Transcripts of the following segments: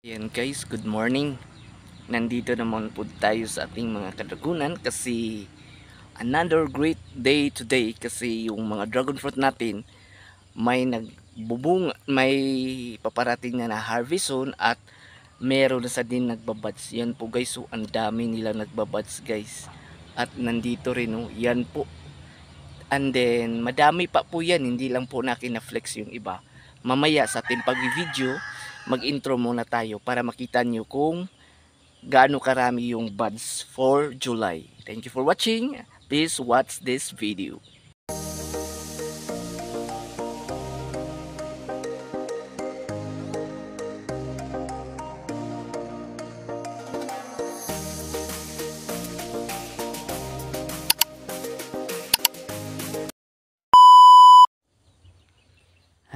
Yan guys, good morning. Nandito naman po tayo sa ating mga kadragunan kasi another great day today kasi yung mga dragon fruit natin may nagbubung, may paparating na harvest soon at meron na sa din nagbabads. Yan po guys, so ang dami nila nagbabads guys. At nandito rin oh, yan po. And then madami pa po yan, hindi lang po nakin na flex yung iba. Mamaya sa ating pag-video, mag-intro muna tayo para makita nyo kung gaano karami yung buds for July. Thank you for watching. Please watch this video.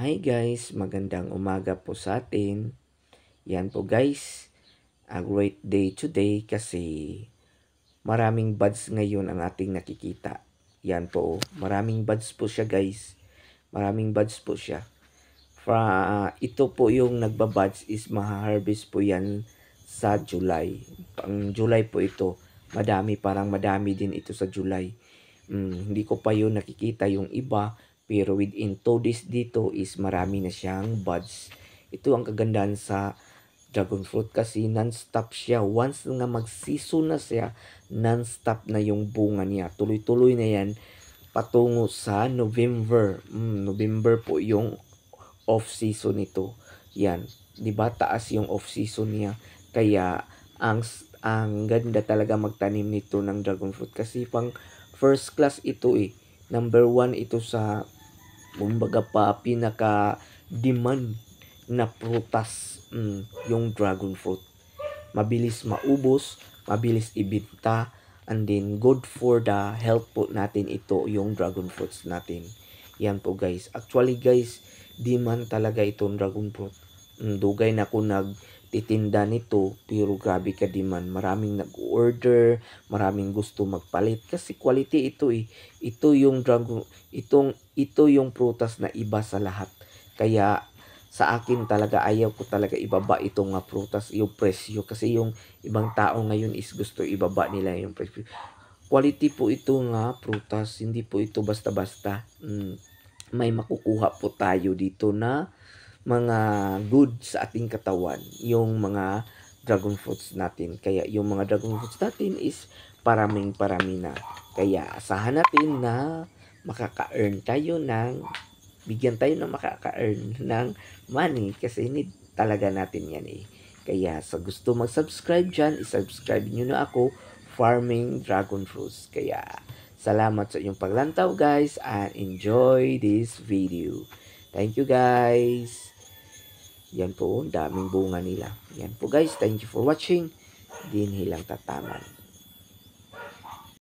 Hi guys, magandang umaga po sa atin. Yan po guys, a great day today kasi maraming buds ngayon ang ating nakikita. Yan po, maraming buds po siya guys. Maraming buds po siya. Ito po yung nagbabuds is maha-harvest po yan sa July. Pang July po ito. Parang madami din ito sa July. Hindi ko pa yun nakikita yung iba. Pero within 2 days dito is marami na siyang buds. Ito ang kagandahan sa dragon fruit kasi non-stop siya. Once nga mag-season na siya, non-stop na yung bunga niya. Tuloy-tuloy na yan patungo sa November. November po yung off-season nito. Yan. 'Di ba taas yung off-season niya. Kaya ang ganda talaga magtanim nito ng dragon fruit kasi pang first class ito eh. Number 1 ito sa kumbaga pa pinaka demand na prutas yung dragon fruit. Mabilis maubos, mabilis ibenta, and then good for the health po natin ito yung dragon fruits natin. Yan po guys. Actually guys, demand talaga itong dragon fruit. Dugay na ako nagtitinda nito pero grabe ka demand. Maraming nag-order, maraming gusto magpalit kasi quality ito eh. Ito yung prutas na iba sa lahat. Kaya sa akin talaga ayaw ko talaga ibaba itong prutas, yung presyo kasi yung ibang tao ngayon is gusto ibaba nila yung presyo. Quality po ito nga prutas, hindi po ito basta-basta. May makukuha po tayo dito na mga good sa ating katawan, yung mga dragon fruits natin. Kaya yung mga dragon fruits natin is parami na. Kaya asahan natin na makaka-earn tayo bigyan tayo ng makaka-earn ng money kasi need talaga natin yan eh. Kaya sa gusto mag-subscribe dyan, isubscribe nyo na ako, Farming Dragon Fruits. Kaya salamat sa inyong paglantaw guys and enjoy this video. Thank you guys. Yan po, daming bunga nila. Yan po guys, thank you for watching. Din hilang tataman.